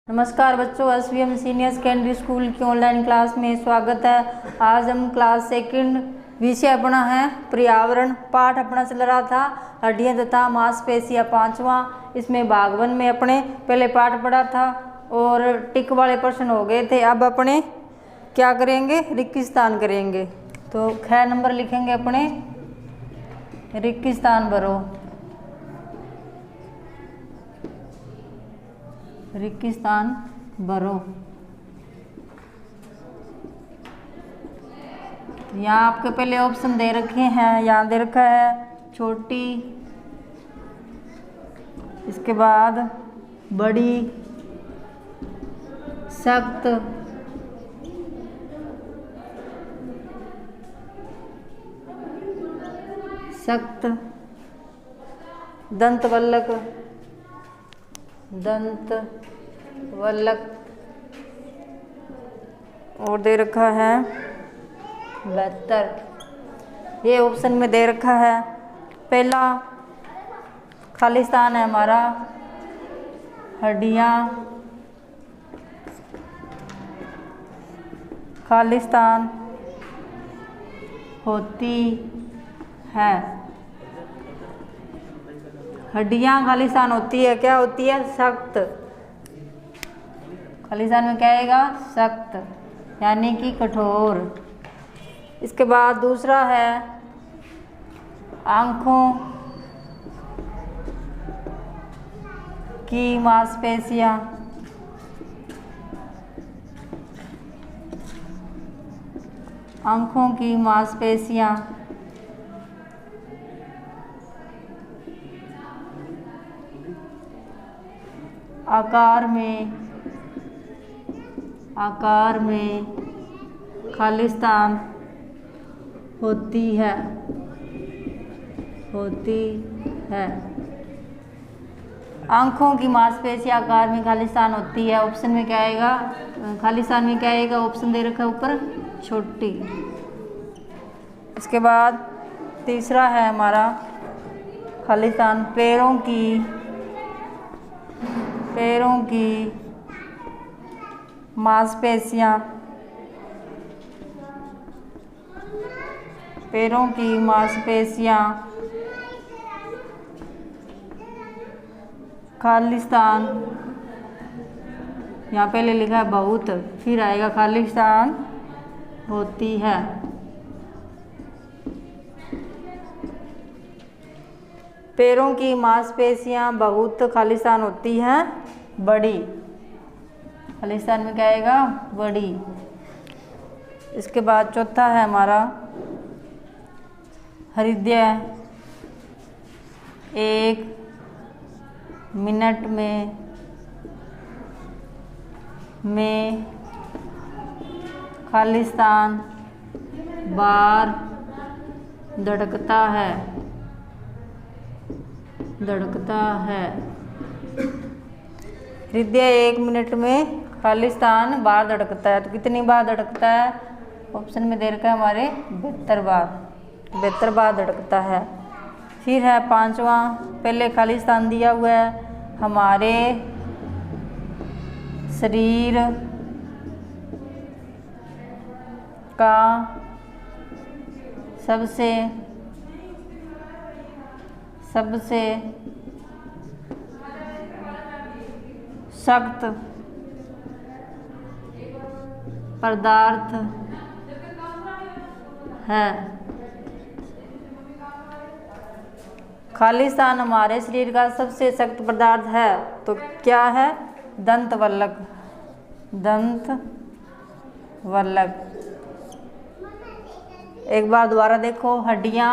नमस्कार बच्चों, SVM senior secondary school की ऑनलाइन क्लास में स्वागत है। आज हम क्लास सेकंड विषय अपना है पर्यावरण। पाठ अपना चल रहा था हड्डियां तथा मांसपेशियां, पांचवा। इसमें भाग 1 में अपने पहले पाठ पढ़ा था और टिक वाले प्रश्न हो गए थे। अब अपने क्या करेंगे, रिक्तिस्थान करेंगे। तो ख नंबर लिखेंगे अपने, रिक्तिस्थान भरो। रिक्तिस्थान भरो। यहाँ आपके पहले ऑप्शन दे रखे हैं, यहाँ दे रखा है छोटी, इसके बाद बड़ी, सख्त, सख्त, दंतवल्लक, दंतवल्लक, और दे रखा है बेहतर। ये ऑप्शन में दे रखा है। पहला खाली स्थान है हमारा हड्डियां, खाली स्थान होती है। हड्डियां खाली स्थान होती है, क्या होती है? सख्त। खाली स्थान में क्या आएगा? सख्त, यानी कि कठोर। इसके बाद दूसरा है आंखों की मांसपेशियां, आंखों की मांसपेशियां आकार में खाली स्थान होती है। आंखों की मांसपेशी आकार में खाली स्थान होती है। ऑप्शन में क्या आएगा? खाली स्थान में क्या आएगा? ऑप्शन दे रखा है ऊपर, छोटी। इसके बाद तीसरा है हमारा खाली स्थान पैरों की मांसपेशियां, पैरों की मांसपेशियां खाली स्थान, यहाँ पहले लिखा है बहुत, फिर आएगा खाली स्थान होती है। पैरों की मांसपेशियां बहुत खाली स्थान होती हैं, बड़ी। खाली स्थान में क्या आएगा? बड़ी। इसके बाद चौथा है हमारा हृदय 1 मिनट में खाली स्थान बार धड़कता है। हृदय 1 मिनट में खाली स्थान बार धड़कता है। तो कितनी बार धड़कता है? ऑप्शन में दे रखा है हमारे 72 बार। 72 बार धड़कता है। फिर है पांचवा, पहले खाली स्थान दिया हुआ है हमारे शरीर का सबसे सख्त पदार्थ है। खाली स्थान हमारे शरीर का सबसे सख्त पदार्थ है, तो क्या है? दंतवल्लक। एक बार दोबारा देखो, हड्डियां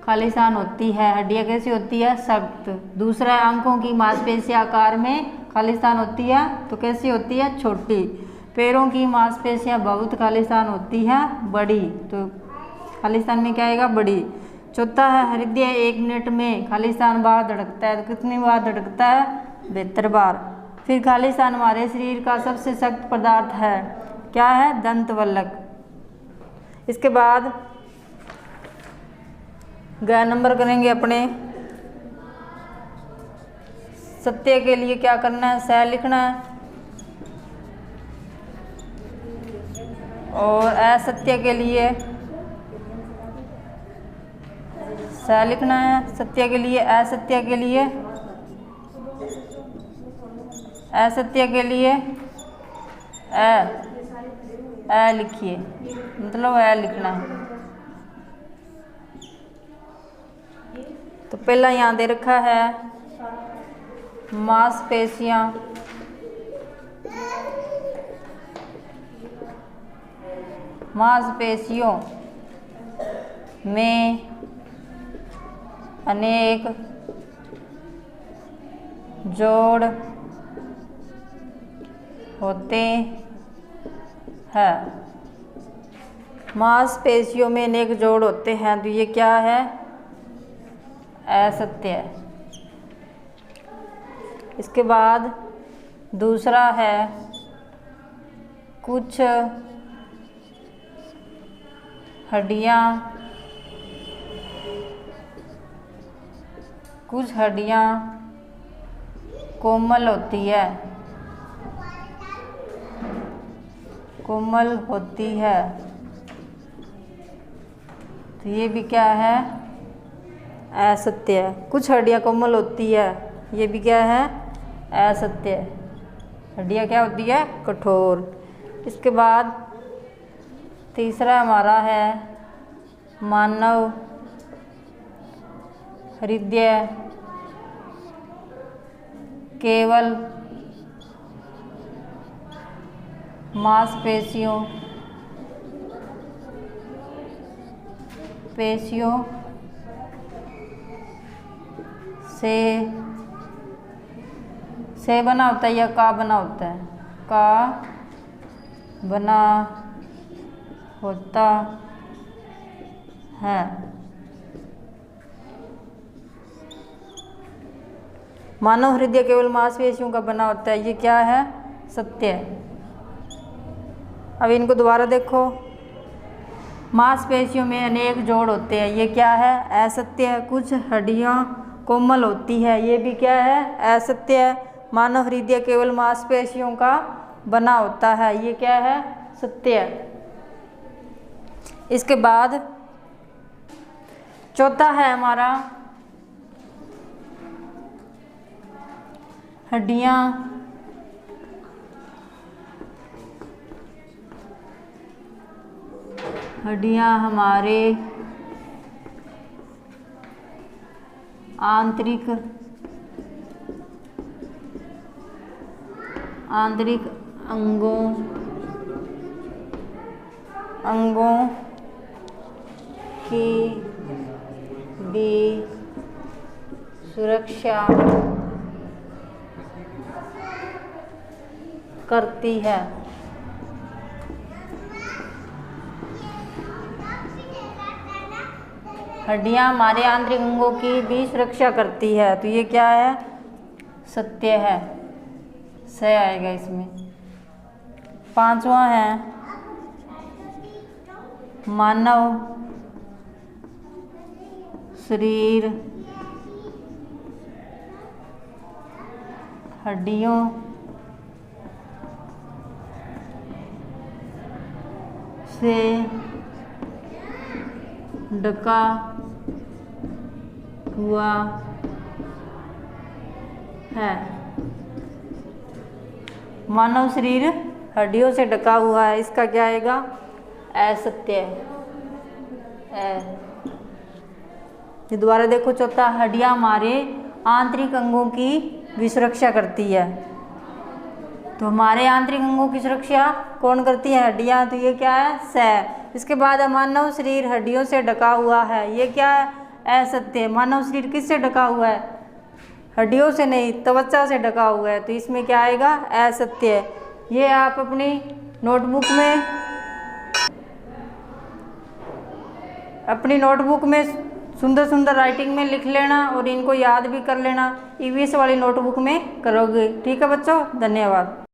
खाली स्थान होती है। हड्डियां कैसी होती है? सख्त। दूसरा, आंखों की मांसपेशी आकार में खाली स्थान होती है, तो कैसी होती है? छोटी। पैरों की मांसपेशियां बहुत खाली स्थान होती है, बड़ी। तो खाली स्थान में क्या आएगा? बड़ी। चौथा है हृदय 1 मिनट में खाली स्थान बार धड़कता है, तो कितनी बार धड़कता है? 72 बार। फिर खाली स्थान हमारे शरीर का सबसे सख्त पदार्थ है, क्या है? दंतवल्लक। इसके बाद ग नंबर करेंगे अपने। सत्य के लिए क्या करना है? स लिखना है। और असत्य के लिए स लिखना है, सत्य के लिए असत्य के लिए, असत्य के लिए अ लिखिए, मतलब अ लिखना है। तो पहला यहाँ दे रखा है मांसपेशियाँ, मांसपेशियों में अनेक जोड़ होते हैं। मांसपेशियों में अनेक जोड़ होते हैं, तो ये क्या है? असत्य है। इसके बाद दूसरा है कुछ हड्डियाँ कोमल होती है, कोमल होती है, तो ये भी क्या है? असत्य है। कुछ हड्डियाँ कोमल होती है, ये भी क्या है? असत्य है। हड्डियाँ क्या होती है? कठोर। इसके बाद तीसरा हमारा है मानव हृदय केवल मांसपेशियों से बना होता है या का बना होता है? का बना होता है। मानव हृदय केवल मांसपेशियों का बना होता है, ये क्या है? सत्य है। अब इनको दोबारा देखो, मांसपेशियों में अनेक जोड़ होते हैं, ये क्या है? असत्य है। कुछ हड्डियाँ कोमल होती है, ये भी क्या है? असत्य है। मानव हृदय केवल मांसपेशियों का बना होता है, ये क्या है? सत्य है। इसके बाद चौथा है हमारा हड्डियाँ हमारे आंतरिक अंगों की भी सुरक्षा करती है। हड्डियाँ हमारे आंतरिक अंगों की भी सुरक्षा करती है, तो ये क्या है? सत्य है। सही आएगा इसमें। पांचवा है मानव शरीर हड्डियों से ढका हुआ है। मानव शरीर हड्डियों से ढका हुआ है, इसका क्या आएगा? असत्य है। ये दोबारा देखो, चौथा हड्डियाँ हमारे आंतरिक अंगों की भी सुरक्षा करती है, तो हमारे आंतरिक अंगों की सुरक्षा कौन करती है? हड्डियाँ, तो ये क्या है? स। इसके बाद मानव शरीर हड्डियों से ढका हुआ है, ये क्या है? असत्य है। मानव शरीर किससे ढका हुआ है? हड्डियों से नहीं, त्वचा से ढका हुआ है, तो इसमें क्या आएगा? असत्य है। ये आप अपनी नोटबुक में सुंदर सुंदर राइटिंग में लिख लेना और इनको याद भी कर लेना। ईवीएस वाली नोटबुक में करोगे। ठीक है बच्चों, धन्यवाद।